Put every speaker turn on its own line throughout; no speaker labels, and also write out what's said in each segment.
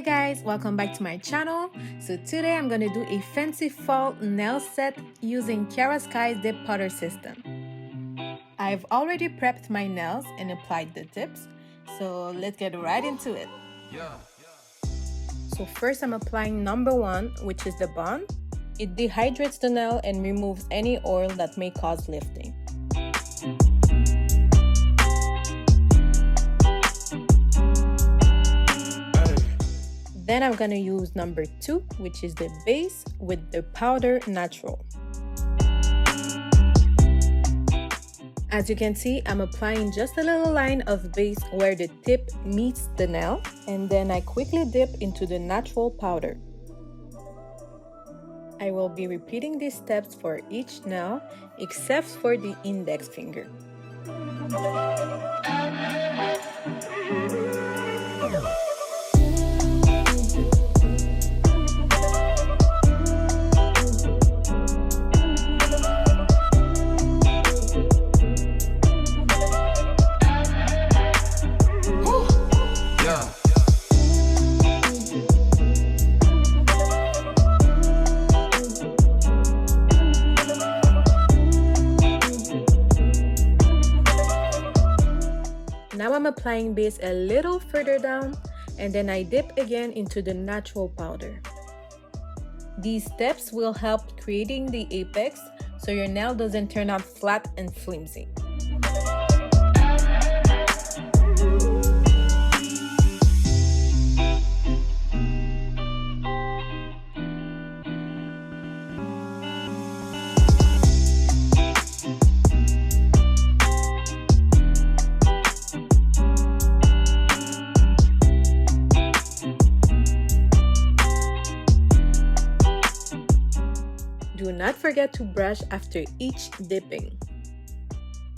Hey guys, welcome back to my channel. So today I'm gonna do a fancy fall nail set using Kiara's Sky's dip powder system. I've already prepped my nails and applied the tips, so let's get right into it. So first I'm applying number 1, which is the bond. It dehydrates the nail and removes any oil that may cause lifting. Then I'm gonna use number 2, which is the base with the powder natural. As you can see, I'm applying just a little line of base where the tip meets the nail, and then I quickly dip into the natural powder. I will be repeating these steps for each nail except for the index finger. Now I'm applying base a little further down, and then I dip again into the natural powder. These steps will help creating the apex so your nail doesn't turn out flat and flimsy. Do not forget to brush after each dipping.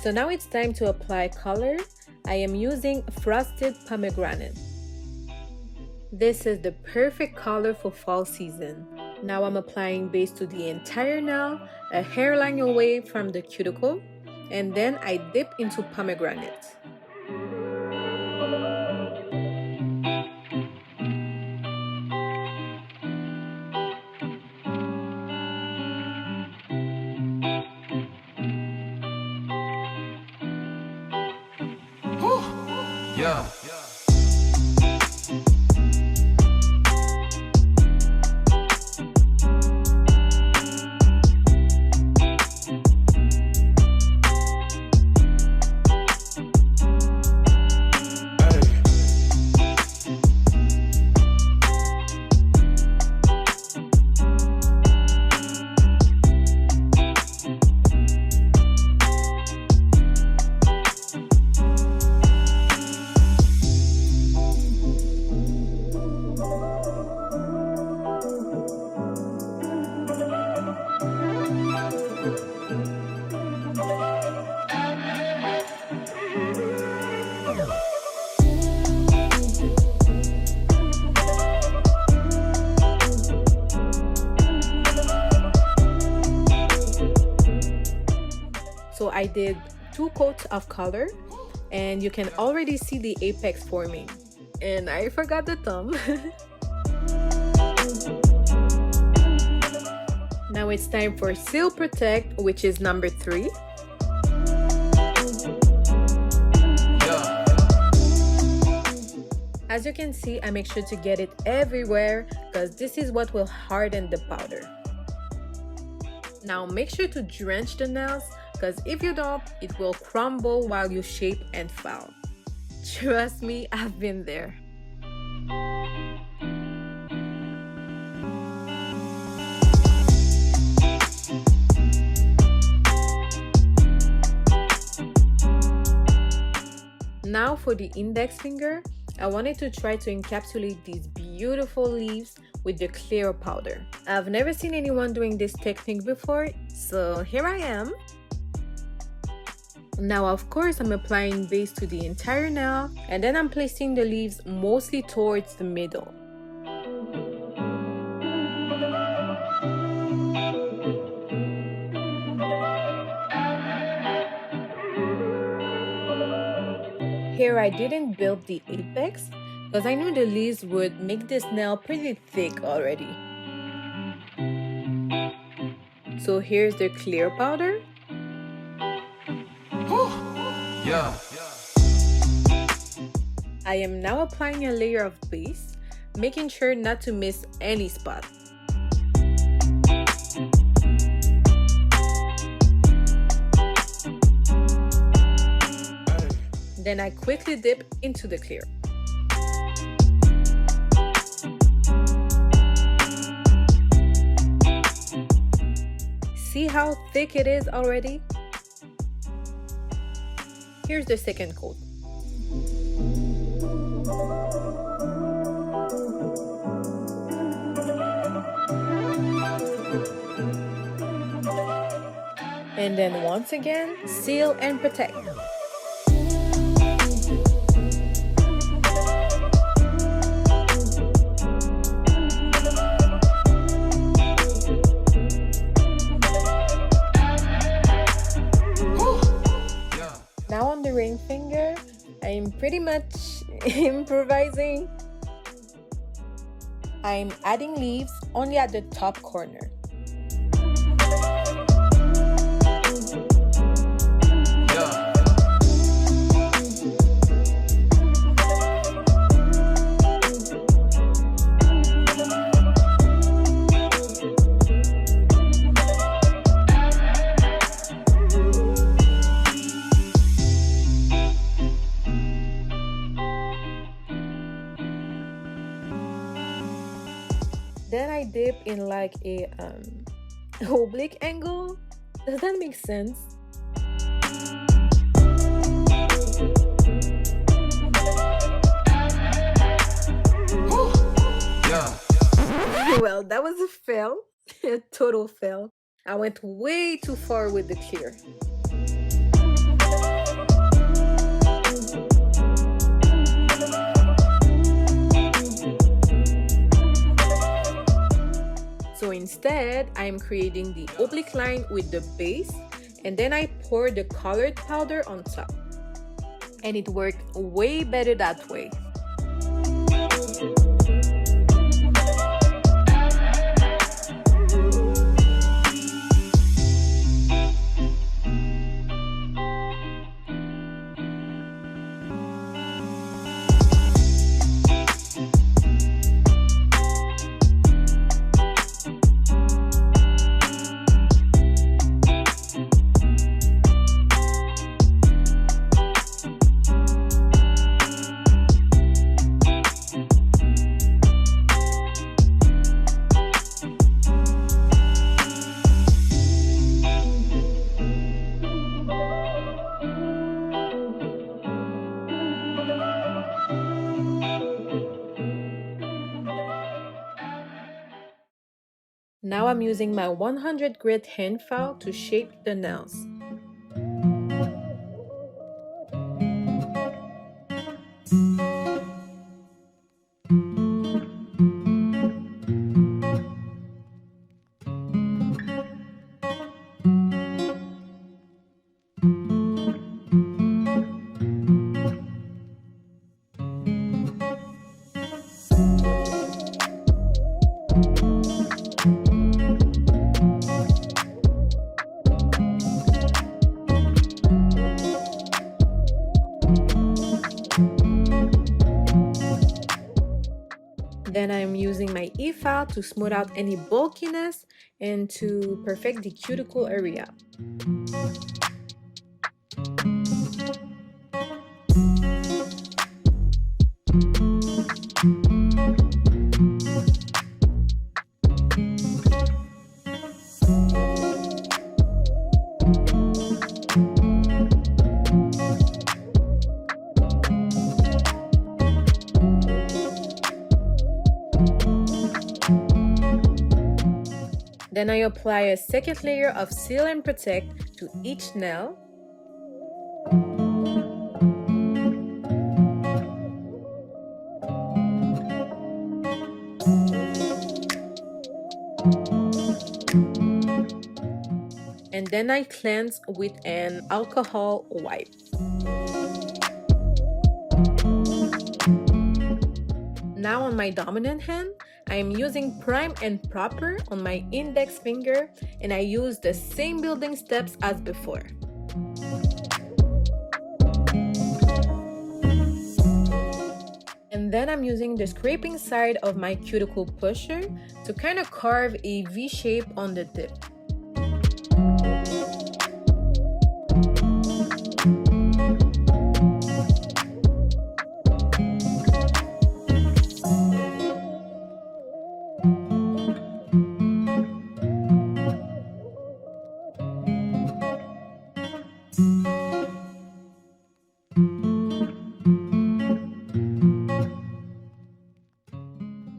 So now it's time to apply color. I am using frosted pomegranate. This is the perfect color for fall season. Now I'm applying base to the entire nail, a hairline away from the cuticle, and then I dip into pomegranate. So I did 2 coats of color, and you can already see the apex forming. And I forgot the thumb. Now it's time for Seal Protect, which is number 3. As you can see, I make sure to get it everywhere because this is what will harden the powder. Now make sure to drench the nails, because if you don't, it will crumble while you shape and file. Trust me, I've been there. Now for the index finger, I wanted to try to encapsulate these beautiful leaves with the clear powder. I've never seen anyone doing this technique before, so here I am. Now of course I'm applying base to the entire nail, and then I'm placing the leaves mostly towards the middle. Here I didn't build the apex because I knew the leaves would make this nail pretty thick already. So here's the clear powder.
Yeah.
I am now applying a layer of base, making sure not to miss any spot. Then I quickly dip into the clear. See how thick it is already? Here's the second coat. And then once again, seal and protect. Now on the ring finger, I'm pretty much improvising. I'm adding leaves only at the top corner. Then I dip in like a oblique angle. Does that make sense? Well, that was a fail. A total fail. I went way too far with the clear. So instead, I'm creating the oblique line with the base, and then I pour the colored powder on top. And it worked way better that way. Now I'm using my 100 grit hand file to shape the nails. Then I'm using my e-file to smooth out any bulkiness and to perfect the cuticle area. Then I apply a second layer of Seal and Protect to each nail. And then I cleanse with an alcohol wipe. Now on my dominant hand, I am using Prime and Proper on my index finger, and I use the same building steps as before. And then I'm using the scraping side of my cuticle pusher to kind of carve a V shape on the tip.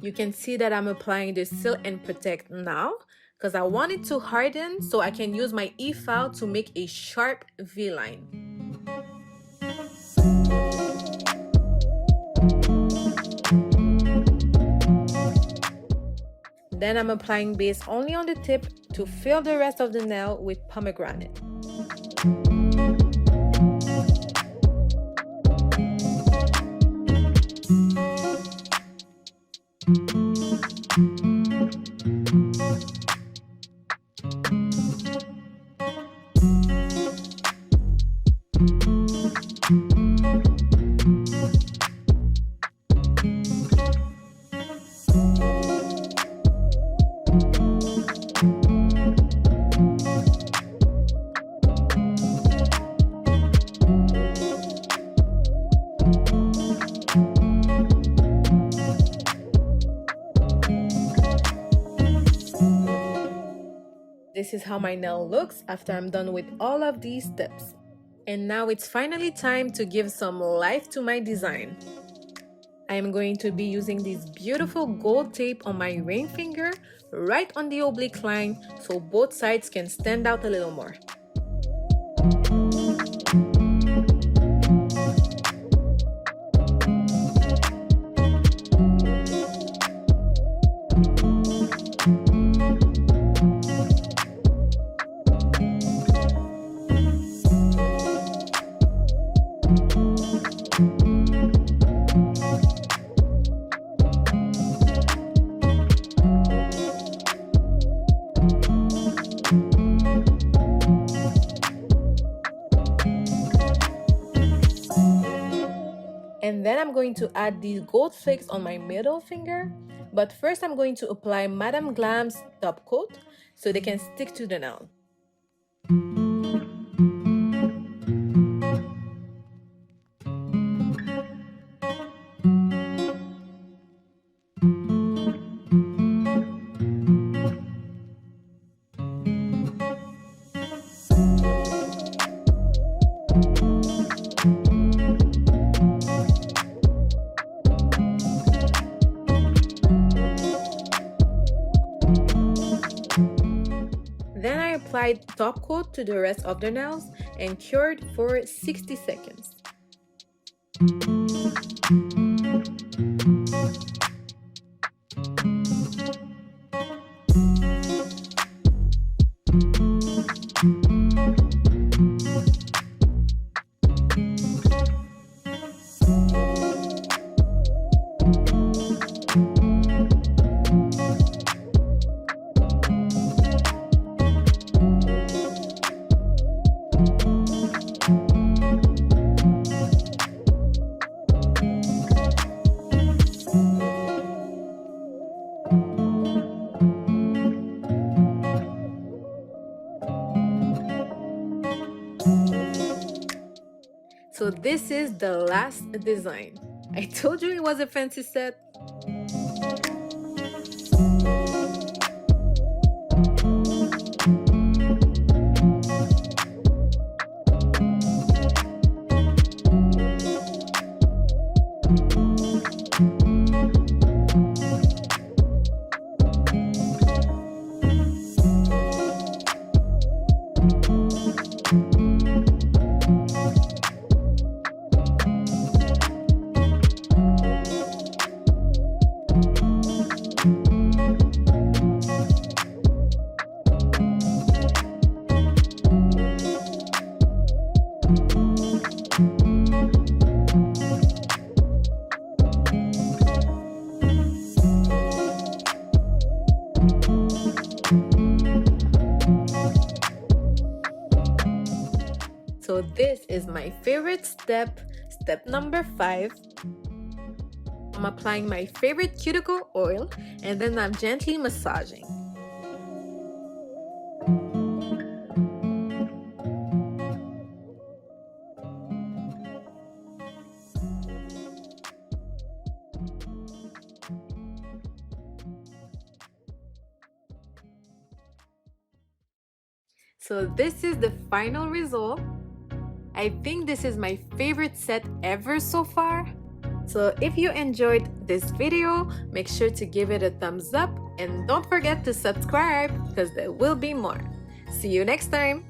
You can see that I'm applying the Seal and Protect now because I want it to harden so I can use my E-file to make a sharp V-line. Then I'm applying base only on the tip to fill the rest of the nail with pomegranate. This is how my nail looks after I'm done with all of these steps. And now it's finally time to give some life to my design. I am going to be using this beautiful gold tape on my ring finger right on the oblique line so both sides can stand out a little more. And then I'm going to add these gold flakes on my middle finger. But first I'm going to apply Madame Glam's top coat so they can stick to the nail. Then I applied top coat to the rest of the nails and cured for 60 seconds. So this is the last design. I told you it was a fancy set. So this is my favorite step, step number 5. I'm applying my favorite cuticle oil and then I'm gently massaging. So this is the final result. I think this is my favorite set ever so far. So if you enjoyed this video, make sure to give it a thumbs up and don't forget to subscribe because there will be more. See you next time.